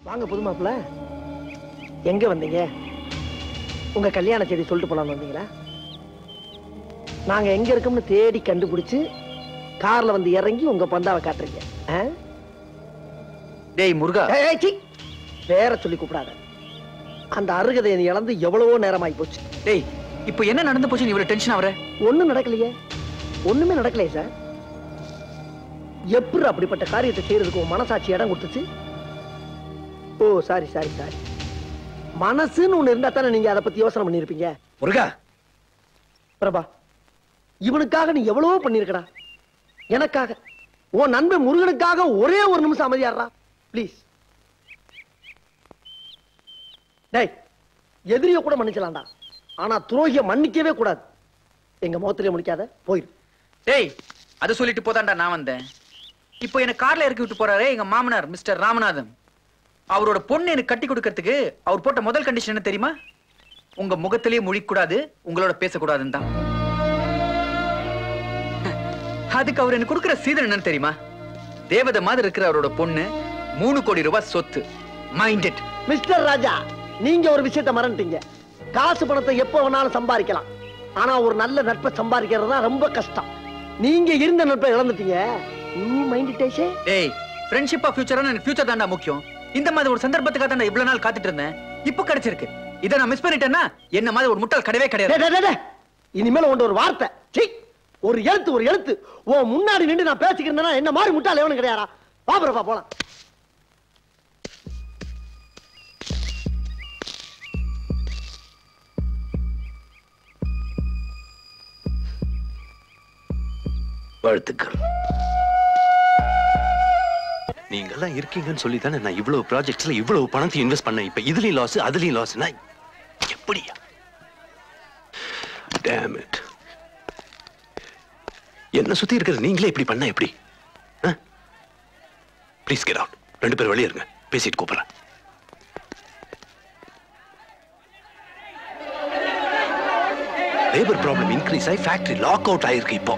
வாங்க புது மாப்பிள்ள, எங்க வந்தீங்க? உங்க கல்யாண செய்தி சொல்லிட்டு போலான்னு வந்தீங்களா? நாங்க எங்க இருக்கோம்னு தேடி கண்டுபிடிச்சு கார்ல வந்து இறங்கி உங்க பந்தாவை காட்டுறீங்க. டேய் முருகா, பேர சொல்லி கூப்பிடாத. அந்த அருகதை நீ இழந்து எவ்வளவோ நேரமாயி போச்சு. டேய் இப்போ என்ன நடந்து போச்சு? நீ இவ்வளவு டென்ஷன் ஆவற? ஒண்ணும் நடக்கலையே, ஒண்ணுமே நடக்கலையே சார். எப்படி அப்படிப்பட்ட காரியத்தை செய்யறதுக்கு உன் மனசாட்சி இடம் கொடுத்துச்சு? ஓ சாரி சாரி சாரி. மனசுன்னு ஒண்ணு இருந்தா தானே நீங்க அதை பத்தி யோசனை பண்ணிருப்பீங்க. முருகா, பிரபா, இவனுக்காக நீ எவ்வளவோ பண்ணிருக்கடா. எனக்காக, உன் நண்பன் முருகனுக்காக ஒரே ஒரு நிமிஷம் அமைதியாடுறா பிளீஸ். டேய், எதிரிய கூட மன்னிச்சலாம்டா, ஆனா துரோகிய மன்னிக்கவே கூடாது. எங்க முகத்திலே முடிக்காத, போயிரு. டேய் அது சொல்லிட்டு போதான்டா நான் வந்தேன். இப்போ என்ன கார்ல இறக்கி விட்டு போறாரே எங்க மாமனார் மிஸ்டர் ராமநாதன். அவரோட பொண்ணு எனக்கு கட்டி கொடுக்கறதுக்கு அவர் போட்ட முதல் கண்டிஷன் என்ன தெரியுமா? உங்க முகத்திலேயே முழிக்கூடாது, உங்களோட பேசக்கூடாதுன்னு தான். அதுக்கு அவர் எனக்கு கொடுக்கிற சீதன் என்னன்னு தெரியுமா? தேவதை மாதிரி இருக்கிற அவரோட பொண்ணு 3 கோடி ரூபாய் சொத்து. மைண்டட் மிஸ்டர் ராஜா, நீங்க ஒரு விஷயத்தை மறந்துட்டீங்க. காசு பணத்தை எப்ப வேணாலும் சம்பாதிக்கலாம், ஆனா ஒரு நல்ல நட்பை சம்பாதிக்கிறது தான் ரொம்ப கஷ்டம். நீங்க இருந்த நட்பை இழந்துட்டீங்க. டேய், ஃப்ரெண்ட்ஷிப்பா ஃபியூச்சரா எனக்கு ஃபியூச்சர் தான்டா முக்கியம். இந்த மாதிரி ஒரு சந்தர்ப்பத்துக்காக தான் இவ்வளவு நாள் காத்துட்டு இருந்தேன். இப்போ கிடைச்சிருக்கு. இதை நான் மிஸ் பண்ணிட்டேன்னா என்ன மாதிரி ஒரு முட்டாள் கிடையவே கிடையாது. இனிமேல உண்ட ஒரு வார்த்தை, ஒரு எழுத்து உன் முன்னாடி நின்று நான் பேசிக்கிறேன்னா என்ன மாதிரி முட்டாள் எவனும் கிடையாதா? பாபரப்பா போலாம். வாழ்த்துக்கள். நீங்க எல்லாம் இருக்கீங்கன்னு சொல்லி தானே நான் இவ்வளவு ப்ராஜெக்ட்ஸ்ல இவ்வளவு பணத்தை இன்வெஸ்ட் பண்ணேன். இப்ப இதுலயும் லாஸ் அதுலயும் லாஸ்னா எப்படியா? Damn it. என்ன சுத்தி இருக்கிறது நீங்களே இப்படி பண்ணா எப்படி? Please get out. 2 பேர் வெளியே இருங்க, பேசிட்டு கூப்பிடுறேன். லேபர் ப்ராப்ளம் இன்க்ரீஸ் ஆகி ஃபேக்டரி லாக் அவுட் ஆயிருக்கு. இப்போ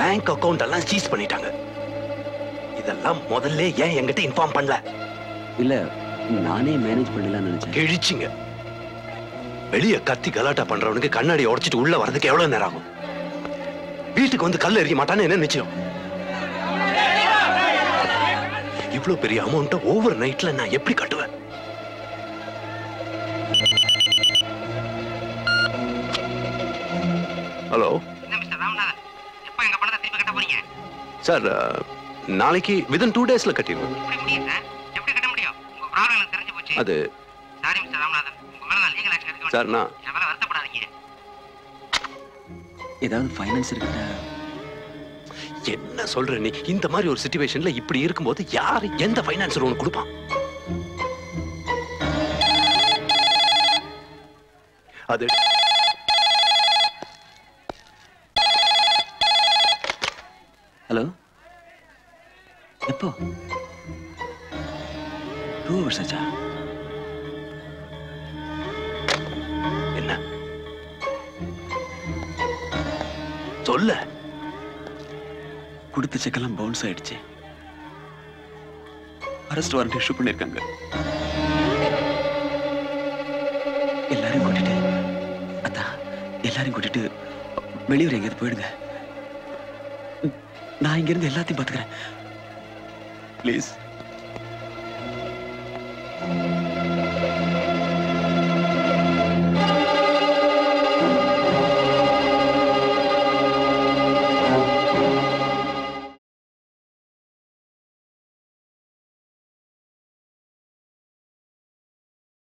பேங்க் அக்கவுண்ட் எல்லாம் சீஸ் பண்ணிட்டாங்க. இதெல்லாம் முதல்ல ஏன் என்கிட்ட இன்ஃபார்ம் பண்ணல? இல்ல, நானே மேனேஜ் பண்ணலாம்னு நினைச்சேன். கிழிச்சிங்க. வெளிய கத்தி கலாட்டா பண்றவனுக்கு கண்ணாடி உடைச்சிட்டு உள்ள வரதுக்கு எவ்வளவு நேரம் ஆகும்? வீட்டுக்கு வந்து கல் எறிய மாட்டான்னு என்ன நிச்சயம்? இவ்வளவு பெரிய அமௌண்ட் ஓவர் நைட்ல நான் எப்படி கட்டுவேன்? ஹலோ சார், நாளைக்கு வித்தின் 2 டேஸ்ல கட்டிடுவேன். அது சார், நான் ஏதாவது ஃபைனான்ஸ் இருக்கா? என்ன சொல்ற நீ? இந்த மாதிரி ஒரு சிச்சுவேஷன்ல இப்படி இருக்கும்போது யார் எந்த ஃபைனான்சர் உனக்கு கொடுப்பான்? அது ஹலோ, எப்போ? 2 hours ஆச்சா? என்ன சொல்ல? கொடுத்த செக்கெல்லாம் பவுன்ஸ் ஆயிடுச்சு. அரெஸ்ட் வாரண்ட் இஷ்யூ பண்ணிருக்காங்க. எல்லாரையும் கூட்டிட்டு எல்லாரையும் கூட்டிட்டு வெளியூர் எங்கேயாவது போயிடுங்க. நான் இங்கிருந்து எல்லாத்தையும் பாத்துக்கிறேன். ப்ளீஸ்.